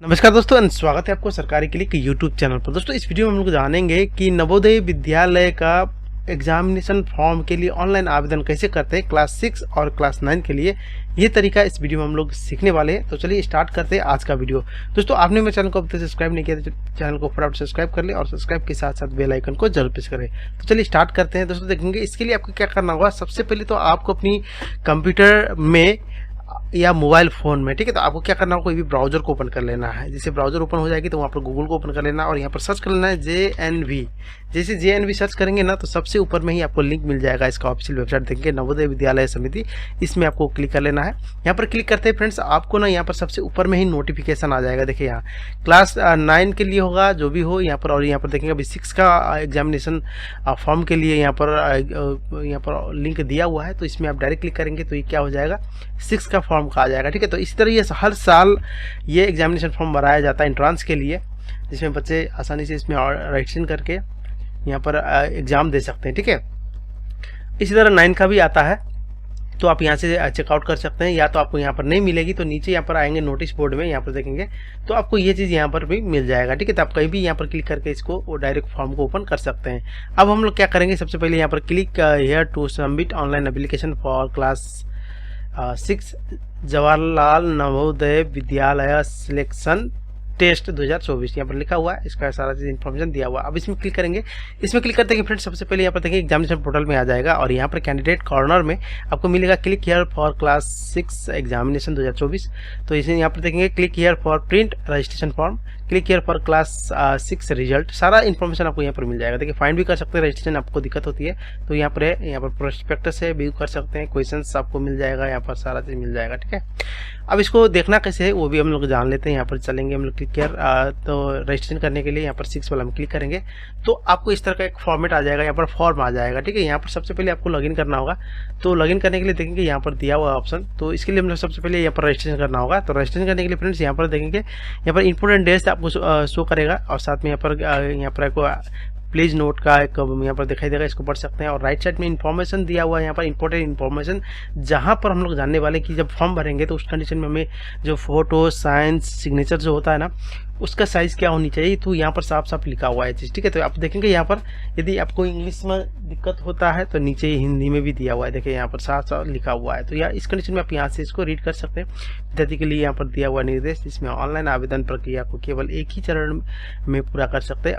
नमस्कार दोस्तों एंड स्वागत है आपको सरकारी क्लिक यूट्यूब चैनल पर। दोस्तों इस वीडियो में हम लोग जानेंगे कि नवोदय विद्यालय का एग्जामिनेशन फॉर्म के लिए ऑनलाइन आवेदन कैसे करते हैं क्लास 6 और क्लास 9 के लिए। ये तरीका इस वीडियो में हम लोग सीखने वाले हैं। तो चलिए स्टार्ट करते हैं आज का वीडियो। दोस्तों आपने मेरे चैनल को अभी तक सब्सक्राइब नहीं किया तो चैनल को फटाफट सब्सक्राइब कर ले और सब्सक्राइब के साथ साथ बेल आइकन को जरूर प्रेस करें। तो चलिए स्टार्ट करते हैं। दोस्तों देखेंगे इसके लिए आपको क्या करना होगा। सबसे पहले तो आपको अपनी कंप्यूटर में या मोबाइल फ़ोन में, ठीक है, तो आपको क्या करना है, कोई भी ब्राउज़र को ओपन कर लेना है। जैसे ब्राउज़र ओपन हो जाएगी तो वहाँ पर गूगल को ओपन कर लेना और यहाँ पर सर्च कर लेना है JNV। जैसे JNV सर्च करेंगे ना तो सबसे ऊपर में ही आपको लिंक मिल जाएगा इसका ऑफिशियल वेबसाइट देखेंगे नवोदय विद्यालय समिति। इसमें आपको क्लिक कर लेना है। यहाँ पर क्लिक करते हैं फ्रेंड्स आपको ना यहाँ पर सबसे ऊपर में ही नोटिफिकेशन आ जाएगा। देखिए यहाँ क्लास 9 के लिए होगा जो भी हो यहाँ पर, और यहाँ पर देखेंगे अभी 6 का एग्जामिनेशन फॉर्म के लिए यहाँ पर लिंक दिया हुआ है। तो इसमें आप डायरेक्ट क्लिक करेंगे तो ये क्या हो जाएगा, 6 का फॉर्म का आ जाएगा। ठीक है, तो इसी तरह ये हर साल ये एग्जामिनेशन फॉर्म भराया जाता है एंट्रांस के लिए, जिसमें बच्चे आसानी से इसमें रजिस्ट्रेशन करके यहाँ पर एग्ज़ाम दे सकते हैं। ठीक है, इसी तरह 9 का भी आता है तो आप यहाँ से चेकआउट कर सकते हैं, या तो आपको यहाँ पर नहीं मिलेगी तो नीचे यहाँ पर आएंगे नोटिस बोर्ड में, यहाँ पर देखेंगे तो आपको ये चीज़ यहाँ पर भी मिल जाएगा। ठीक है, तो आप कहीं भी यहाँ पर क्लिक करके इसको वो डायरेक्ट फॉर्म को ओपन कर सकते हैं। अब हम लोग क्या करेंगे, सबसे पहले यहाँ पर click here to submit online application for class 6 Jawaharlal Navodaya Vidyalaya selection test 2024 यहाँ पर लिखा हुआ है। इसका सारा चीज़ इन्फॉर्मेशन दिया हुआ है। अब इसमें क्लिक करेंगे। इसमें क्लिक करते हैं फ्रेंड्स सबसे पहले यहाँ पर देखिए एग्जामिनेशन पोर्टल में आ जाएगा और यहाँ पर कैंडिडेट कॉर्नर में आपको मिलेगा click here for class 6 examination 2024। तो इसे यहाँ पर देखेंगे click here for print registration form, click here for class 6 result. सारा इन्फॉर्मेशन आपको यहाँ पर मिल जाएगा। देखिए फाइंड भी कर सकते हैं, रजिस्ट्रेशन आपको दिक्कत होती है तो यहाँ पर है, यहाँ पर प्रोस्पेक्टस है, व्यू कर सकते हैं, क्वेश्चंस आपको मिल जाएगा, यहाँ पर सारा चीज़ मिल जाएगा। ठीक है, अब इसको देखना कैसे है वो भी हम लोग जान लेते हैं। यहाँ पर चलेंगे हम लोग क्लिक हियर, तो रजिस्ट्रेशन करने के लिए यहाँ पर 6 वाला हम क्लिक करेंगे तो आपको इस तरह का एक फॉर्मेट आ जाएगा, यहाँ पर फॉर्म आ जाएगा। ठीक है, यहाँ पर सबसे पहले आपको लॉगिन करना होगा। तो लॉगिन करने के लिए देखेंगे यहाँ पर दिया हुआ ऑप्शन, तो इसके लिए हम लोग सबसे पहले यहाँ पर रजिस्ट्रेशन करना होगा। तो रजिस्ट्रेशन करने के लिए फ्रेंड्स यहाँ पर देखेंगे यहाँ पर इंपॉर्टेंट डेट्स आपको शो करेगा और साथ में यहाँ पर आपको प्लीज नोट का एक यहाँ पर दिखाई देगा, इसको पढ़ सकते हैं। और राइट साइड में इन्फॉर्मेशन दिया हुआ है, यहाँ पर इंपॉर्टेंट इन्फॉर्मेशन, जहाँ पर हम लोग जानने वाले कि जब फॉर्म भरेंगे तो उस कंडीशन में हमें जो फोटो साइंस सिग्नेचर जो होता है ना उसका साइज़ क्या होनी चाहिए, तो यहाँ पर साफ साफ लिखा हुआ है चीज़। ठीक है, तो आप देखेंगे यहाँ पर यदि आपको इंग्लिश में दिक्कत होता है तो नीचे हिंदी में भी दिया हुआ है। देखिए यहाँ पर साफ साफ लिखा हुआ है। तो या इस कंडीशन में आप यहाँ से इसको रीड कर सकते हैं। विद्यार्थी के लिए यहाँ पर दिया हुआ निर्देश, इसमें ऑनलाइन आवेदन प्रक्रिया को केवल एक ही चरण में पूरा कर सकते हैं।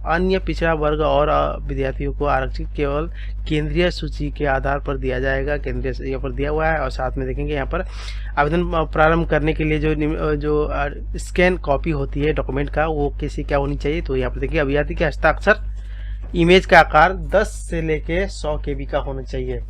अन्य पिछड़ा वर्ग और विद्यार्थियों को आरक्षित केवल केंद्रीय सूची के आधार पर दिया जाएगा। केंद्रीय यहाँ पर दिया हुआ है और साथ में देखेंगे यहाँ पर आवेदन प्रारंभ करने के लिए जो स्कैन कॉपी होती है डॉक्यूमेंट का वो कैसी क्या होनी चाहिए। तो यहाँ पर देखिए अभ्यर्थी के हस्ताक्षर इमेज का आकार 10 से लेके 100 KB का होना चाहिए।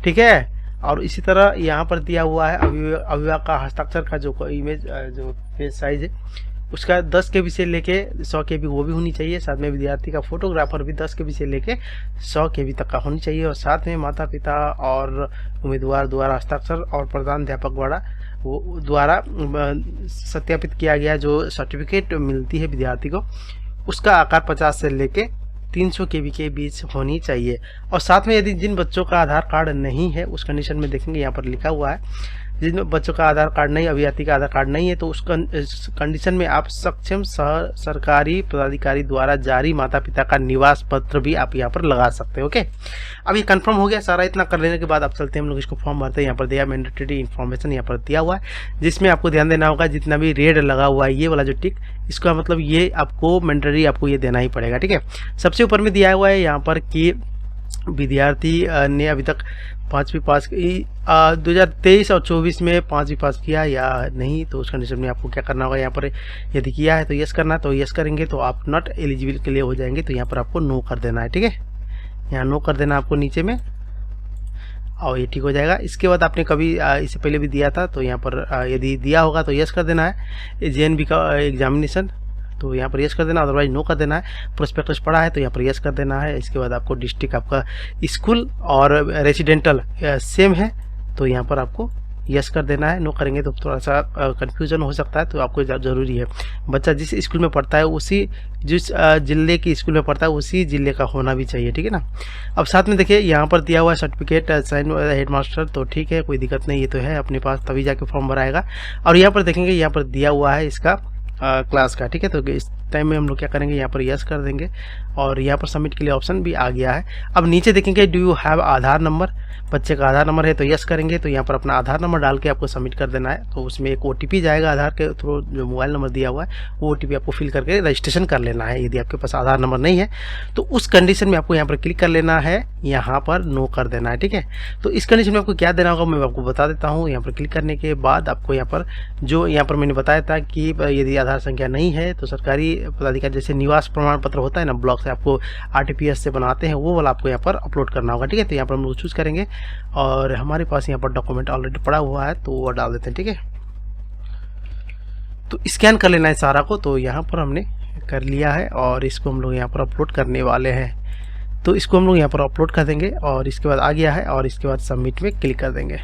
ठीक है, और इसी तरह यहाँ पर दिया हुआ है अभिभावक का हस्ताक्षर का जो इमेज जो पेज साइज है उसका 10 KB से लेके 100 KB वो भी होनी चाहिए। साथ में विद्यार्थी का फोटोग्राफर भी 10 KB से लेके 100 KB तक का होनी चाहिए। और साथ में माता पिता और उम्मीदवार द्वारा हस्ताक्षर और प्रधान अध्यापक द्वारा सत्यापित किया गया जो सर्टिफिकेट मिलती है विद्यार्थी को उसका आकार 50 से लेके 300 KB के बीच होनी चाहिए। और साथ में यदि जिन बच्चों का आधार कार्ड नहीं है उस कंडीशन में देखेंगे यहाँ पर लिखा हुआ है जिन बच्चों का आधार कार्ड नहीं, अभ्यर्थी का आधार कार्ड नहीं है तो उस कंडीशन में आप सक्षम सरकारी पदाधिकारी द्वारा जारी माता पिता का निवास पत्र भी आप यहाँ पर लगा सकते हो। ओके, अब ये कंफर्म हो गया सारा। इतना कर लेने के बाद आप चलते हैं हम लोग इसको फॉर्म भरते हैं। यहाँ पर दिया मैंडेटरी इन्फॉर्मेशन यहाँ पर दिया हुआ है जिसमें आपको ध्यान देना होगा जितना भी रेड लगा हुआ है ये वाला जो टिक, इसका मतलब ये आपको मैंडेटरी आपको ये देना ही पड़ेगा। ठीक है, सबसे ऊपर में दिया हुआ है यहाँ पर कि विद्यार्थी ने अभी तक 5वीं पास 2023 और 24 में 5वीं पास किया या नहीं, तो उस कंडीशन में आपको क्या करना होगा, यहाँ पर यदि किया है तो यस करना, तो यस करेंगे तो आप नॉट एलिजिबल के लिए हो जाएंगे तो यहाँ पर आपको नो कर देना है। ठीक है, यहाँ नो कर देना आपको नीचे में और ये ठीक हो जाएगा। इसके बाद आपने कभी इससे पहले भी दिया था तो यहाँ पर यदि दिया होगा तो यस कर देना है। JNV का एग्जामिनेशन तो यहाँ पर यस कर देना, अदरवाइज नो कर देना है। प्रोस्पेक्टस पढ़ा है तो यहाँ पर यस कर देना है। इसके बाद आपको डिस्ट्रिक्ट आपका स्कूल और रेजिडेंटल सेम है तो यहाँ पर आपको यस कर देना है। नो करेंगे तो थोड़ा सा कन्फ्यूजन हो सकता है तो आपको ज़रूरी है बच्चा जिस स्कूल में पढ़ता है उसी जिस जिले की स्कूल में पढ़ता है उसी जिले का होना भी चाहिए। ठीक है ना, अब साथ में देखिए यहाँ पर दिया हुआ है सर्टिफिकेट साइन हेड मास्टर, तो ठीक है कोई दिक्कत नहीं, ये तो है अपने पास तभी जाके फॉर्म भराएगा। और यहाँ पर देखेंगे यहाँ पर दिया हुआ है इसका क्लास का, ठीक है। तो इस टाइम में हम लोग क्या करेंगे, यहाँ पर यस कर देंगे और यहाँ पर सबमिट के लिए ऑप्शन भी आ गया है। अब नीचे देखेंगे do you have Aadhaar number, बच्चे का आधार नंबर है तो यस करेंगे। तो यहाँ पर अपना आधार नंबर डाल के आपको सबमिट कर देना है। तो उसमें एक OTP जाएगा आधार के थ्रू, जो मोबाइल नंबर दिया हुआ है वो OTP आपको फिल करके रजिस्ट्रेशन कर लेना है। यदि आपके पास आधार नंबर नहीं है तो उस कंडीशन में आपको यहाँ पर क्लिक कर लेना है, यहाँ पर नो कर देना है, ठीक है। तो इस कंडीशन में आपको क्या देना होगा मैं आपको बता देता हूँ। यहाँ पर क्लिक करने के बाद आपको यहाँ पर जो यहाँ पर मैंने बताया था कि यदि आधार संख्या नहीं है तो सरकारी पदाधिकारी जैसे निवास प्रमाण पत्र होता है ना, ब्लॉक से आपको RTPS से बनाते हैं, वो वाला आपको यहाँ पर अपलोड करना होगा, ठीक है। तो यहाँ पर हम लोग चूज करेंगे और हमारे पास यहाँ पर डॉक्यूमेंट ऑलरेडी पड़ा हुआ है तो वो डाल देते हैं, ठीक है। तो स्कैन कर लेना है सारा को, तो यहाँ पर हमने कर लिया है और इसको हम लोग यहाँ पर अपलोड करने वाले हैं। तो इसको हम लोग यहाँ पर अपलोड कर देंगे और इसके बाद आ गया है और इसके बाद सबमिट में क्लिक कर देंगे।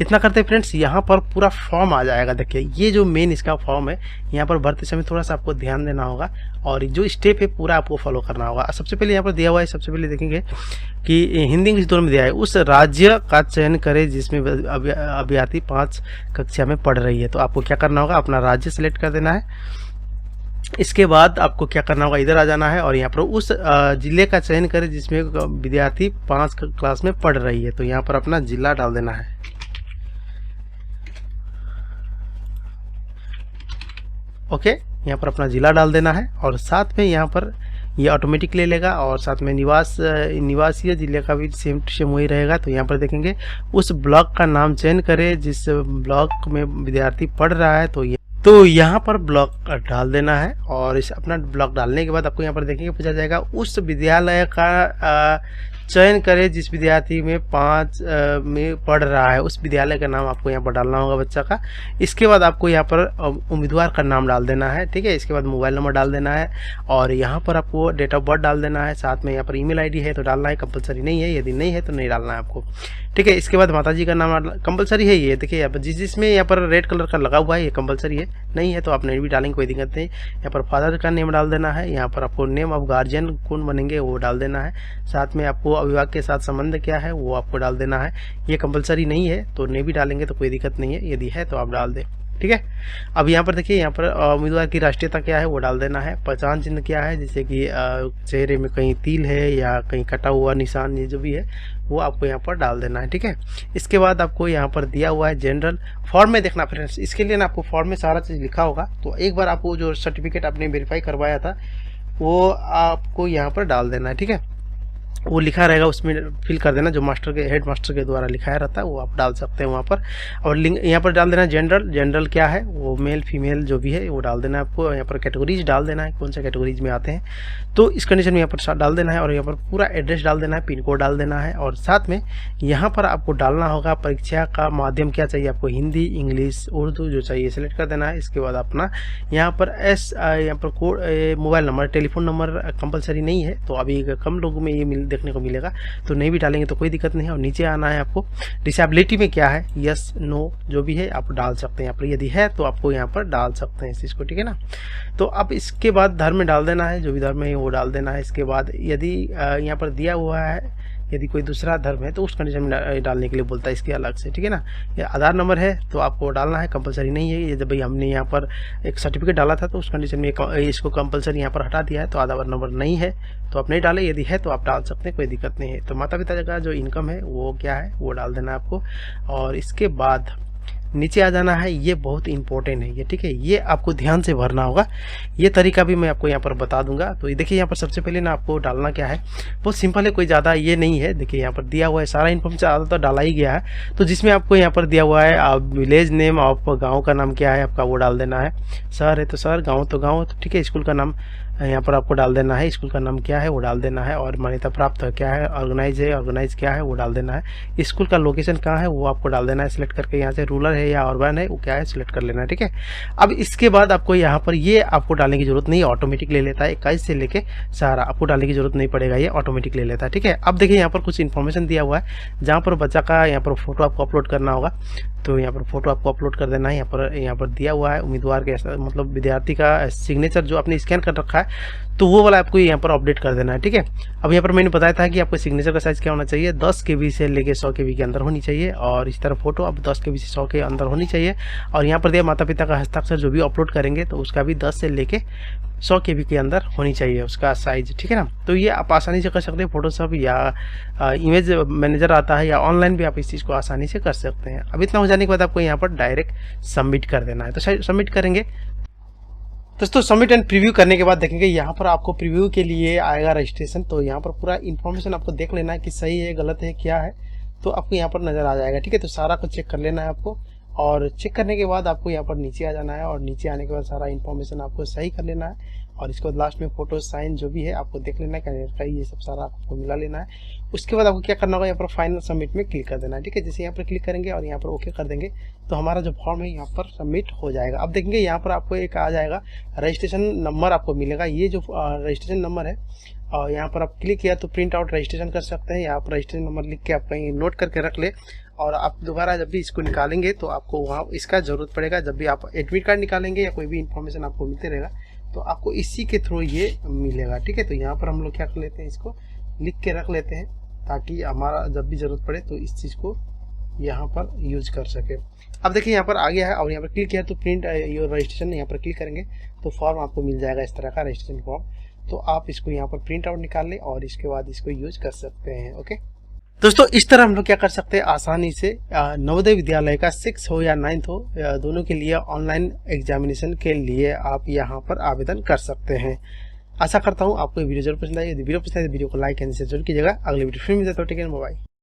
इतना करते हैं फ्रेंड्स, यहाँ पर पूरा फॉर्म आ जाएगा। देखिए ये जो मेन इसका फॉर्म है, यहाँ पर भरते समय थोड़ा सा आपको ध्यान देना होगा और जो स्टेप है पूरा आपको फॉलो करना होगा। सबसे पहले यहाँ पर दिया हुआ है, सबसे पहले देखेंगे कि हिंदी इंग्लिश दोनों में दिया है, उस राज्य का चयन करें जिसमें अभ्यर्थी 5 कक्षा में पढ़ रही है। तो आपको क्या करना होगा, अपना राज्य सेलेक्ट कर देना है। इसके बाद आपको क्या करना होगा, इधर आ जाना है और यहाँ पर उस जिले का चयन करें जिसमें विद्यार्थी 5 क्लास में पढ़ रही है। तो यहाँ पर अपना जिला डाल देना है। ओके, यहाँ पर अपना जिला डाल देना है और साथ में यहाँ पर ये ऑटोमेटिक ले लेगा और साथ में निवासीय जिले का भी सेम टू सेम वही रहेगा। तो यहाँ पर देखेंगे उस ब्लॉक का नाम चयन करें जिस ब्लॉक में विद्यार्थी पढ़ रहा है। तो यहाँ पर ब्लॉक डाल देना है और इस अपना ब्लॉक डालने के बाद आपको यहाँ पर देखेंगे पूछा जाएगा उस विद्यालय का चयन करें जिस विद्यार्थी में 5 में पढ़ रहा है, उस विद्यालय का नाम आपको यहाँ पर डालना होगा बच्चा का। इसके बाद आपको यहाँ पर उम्मीदवार का नाम डाल देना है, ठीक है। इसके बाद मोबाइल नंबर डाल देना है और यहाँ पर आपको डेट ऑफ बर्थ डाल देना है। साथ में यहाँ पर ईमेल आईडी है तो डालना है, कंपलसरी नहीं है, यदि नहीं है तो नहीं डालना है आपको, ठीक है। इसके बाद माताजी का नाम कंपलसरी है, ये देखिए यहाँ पर जिसमें यहाँ पर रेड कलर का लगा हुआ है ये कंपलसरी है, नहीं है तो आप नहीं भी डालेंगे, कोई दिक्कत नहीं। यहाँ पर फादर का नेम डाल देना है, यहाँ पर आपको नेम ऑफ गार्जियन कौन बनेंगे वो डाल देना है। साथ में आपको अभिभावक के साथ संबंध क्या है वो आपको डाल देना है। ये कंपलसरी नहीं है तो नहीं भी डालेंगे तो कोई दिक्कत नहीं है, यदि है तो आप डाल दें, ठीक है। अब यहाँ पर देखिए यहाँ पर उम्मीदवार की राष्ट्रीयता क्या है वो डाल देना है। पहचान चिन्ह क्या है, जैसे कि चेहरे में कहीं तिल है या कहीं कटा हुआ निशान, ये जो भी है वो आपको यहाँ पर डाल देना है, ठीक है। इसके बाद आपको यहाँ पर दिया हुआ है जनरल फॉर्म में देखना फ्रेंड्स। इसके लिए ना आपको फॉर्म में सारा चीज़ लिखा होगा, तो एक बार आपको जो सर्टिफिकेट आपने वेरीफाई करवाया था वो आपको यहाँ पर डाल देना है, ठीक है। वो लिखा रहेगा उसमें फिल कर देना, जो मास्टर के हेड मास्टर के द्वारा लिखाया रहता है वो आप डाल सकते हैं वहाँ पर। और लिंक यहाँ पर डाल देना जनरल क्या है वो मेल फीमेल जो भी है वो डाल देना है आपको। यहाँ पर कैटेगरीज डाल देना है, कौन सा कैटेगरीज में आते हैं तो इस कंडीशन में यहाँ पर डाल देना है। और यहाँ पर पूरा एड्रेस डाल देना है, पिन कोड डाल देना है और साथ में यहाँ पर आपको डालना होगा परीक्षा का माध्यम क्या चाहिए आपको, हिंदी इंग्लिश उर्दू जो चाहिए सेलेक्ट कर देना है। इसके बाद अपना यहाँ पर यहाँ पर code mobile number telephone number compulsory नहीं है, तो अभी कम लोगों में ये देखने को मिलेगा तो नहीं भी डालेंगे तो कोई दिक्कत नहीं है। और नीचे आना है आपको डिसेबिलिटी में क्या है, यस नो जो भी है आप डाल सकते हैं यहाँ पर, यदि है तो आपको यहाँ पर डाल सकते हैं इस चीज़ को, ठीक है ना। तो अब इसके बाद धर्म डाल देना है, जो भी धर्म है वो डाल देना है। इसके बाद यदि यहाँ पर दिया हुआ है यदि कोई दूसरा धर्म है तो उस कंडीशन में डालने के लिए बोलता है इसके अलग से, ठीक है ना। ये आधार नंबर है तो आपको डालना है, कंपलसरी नहीं है। ये जब भाई हमने यहाँ पर एक सर्टिफिकेट डाला था तो उस कंडीशन में इसको कंपलसरी यहाँ पर हटा दिया है, तो आधार नंबर नहीं है तो आप नहीं डालें, यदि है तो आप डाल सकते हैं, कोई दिक्कत नहीं है। तो माता पिता का जो इनकम है वो क्या है वो डाल देना है आपको। और इसके बाद नीचे आ जाना है, ये बहुत इंपॉर्टेंट है ये, ठीक है। ये आपको ध्यान से भरना होगा, ये तरीका भी मैं आपको यहाँ पर बता दूंगा। तो देखिए यहाँ पर सबसे पहले ना आपको डालना क्या है, बहुत सिंपल है, कोई ज़्यादा ये नहीं है। देखिए यहाँ पर दिया हुआ है सारा इन्फॉर्मेशन आधा तो डाला ही गया है, तो जिसमें आपको यहाँ पर दिया हुआ है विलेज नेम, आप गाँव का नाम क्या है आपका वो डाल देना है। शहर है तो शहर, गाँव तो गाँव, तो ठीक है। स्कूल का नाम यहाँ पर आपको डाल देना है, स्कूल का नाम क्या है वो डाल देना है। और मान्यता प्राप्त क्या है, ऑर्गेनाइज है, ऑर्गेनाइज क्या है वो डाल देना है। स्कूल का लोकेशन कहाँ है वो आपको डाल देना है सिलेक्ट करके, यहाँ से रूरल है या अर्बन है वो क्या है सिलेक्ट कर लेना है, ठीक है। अब इसके बाद आपको यहाँ पर ये आपको डालने की जरूरत नहीं, ऑटोमेटिक ले लेता है, 21 से लेके सारा आपको डालने की जरूरत नहीं पड़ेगा, ये ऑटोमेटिक ले लेता है, ठीक है। अब देखिए यहाँ पर कुछ इन्फॉर्मेशन दिया हुआ है जहाँ पर बच्चा का यहाँ पर फोटो आपको अपलोड करना होगा, तो यहाँ पर फोटो आपको अपलोड कर देना है। यहाँ पर दिया हुआ है उम्मीदवार के मतलब विद्यार्थी का सिग्नेचर जो आपने स्कैन कर रखा है तो वो वाला आपको यहाँ पर अपडेट कर देना है, ठीक है। अब यहाँ पर मैंने बताया था कि आपको सिग्नेचर का साइज क्या होना चाहिए, 10 KB से लेके 100 KB के अंदर होनी चाहिए। और इस तरह फोटो आप 10 KB से 100 के अंदर होनी चाहिए। और यहाँ पर दिया माता पिता का हस्ताक्षर जो भी अपलोड करेंगे तो उसका भी 10 से लेके 100 KB के अंदर होनी चाहिए उसका साइज, ठीक है ना। तो ये आप आसानी से कर सकते हैं, फोटोशॉप या इमेज मैनेजर आता है या ऑनलाइन भी आप इस चीज़ को आसानी से कर सकते हैं। अब इतना हो जाने के बाद आपको यहाँ पर डायरेक्ट सबमिट कर देना है। तो सबमिट करेंगे दोस्तों। सबमिट एंड प्रीव्यू करने के बाद देखेंगे यहाँ पर आपको प्रीव्यू के लिए आएगा रजिस्ट्रेशन। तो यहाँ पर पूरा इन्फॉर्मेशन आपको देख लेना है कि सही है गलत है क्या है, तो आपको यहाँ पर नज़र आ जाएगा, ठीक है। तो सारा कुछ चेक कर लेना है आपको, और चेक करने के बाद आपको यहाँ पर नीचे आ जाना है, और नीचे आने के बाद सारा इन्फॉर्मेशन आपको सही कर लेना है। और इसके बाद लास्ट में फोटो साइन जो भी है आपको देख लेना है, कैंडिडेट का ये सब सारा आपको मिला लेना है। उसके बाद आपको क्या करना होगा, यहाँ पर फाइनल सबमिट में क्लिक कर देना है, ठीक है। जैसे यहाँ पर क्लिक करेंगे और यहाँ पर ओके कर देंगे तो हमारा जो फॉर्म है यहाँ पर सबमिट हो जाएगा। अब देखेंगे यहाँ पर आपको एक आ जाएगा रजिस्ट्रेशन नंबर आपको मिलेगा। ये जो रजिस्ट्रेशन नंबर है और यहाँ पर आप क्लिक किया तो प्रिंट आउट रजिस्ट्रेशन कर सकते हैं। यहाँ पर रजिस्ट्रेशन नंबर लिख के आप कहीं नोट करके रख ले, और आप दोबारा जब भी इसको निकालेंगे तो आपको वहाँ इसका ज़रूरत पड़ेगा। जब भी आप एडमिट कार्ड निकालेंगे या कोई भी इन्फॉर्मेशन आपको मिलते रहेगा तो आपको इसी के थ्रू ये मिलेगा, ठीक है। तो यहाँ पर हम लोग क्या कर लेते हैं, इसको लिख के रख लेते हैं ताकि हमारा जब भी ज़रूरत पड़े तो इस चीज़ को यहाँ पर यूज कर सके। अब देखिए यहाँ पर आ गया है और यहाँ पर क्लिक किया तो प्रिंट योर रजिस्ट्रेशन, यहाँ पर क्लिक करेंगे तो फॉर्म आपको मिल जाएगा इस तरह का रजिस्ट्रेशन फॉर्म। तो आप इसको यहाँ पर प्रिंट आउट निकाल लें और इसके बाद इसको यूज कर सकते हैं। ओके दोस्तों, इस तरह हम लोग क्या कर सकते हैं आसानी से नवोदय विद्यालय का 6 हो या 9th हो दोनों के लिए ऑनलाइन एग्जामिनेशन के लिए आप यहाँ पर आवेदन कर सकते हैं। आशा करता हूँ आपको वीडियो जरूर पसंद आई। यदि वीडियो पसंद है तो वीडियो को लाइक एंड शेयर जरूर कीजिएगा। अगले वीडियो फिर मिलते हैं, तो टेक केयर, बाय।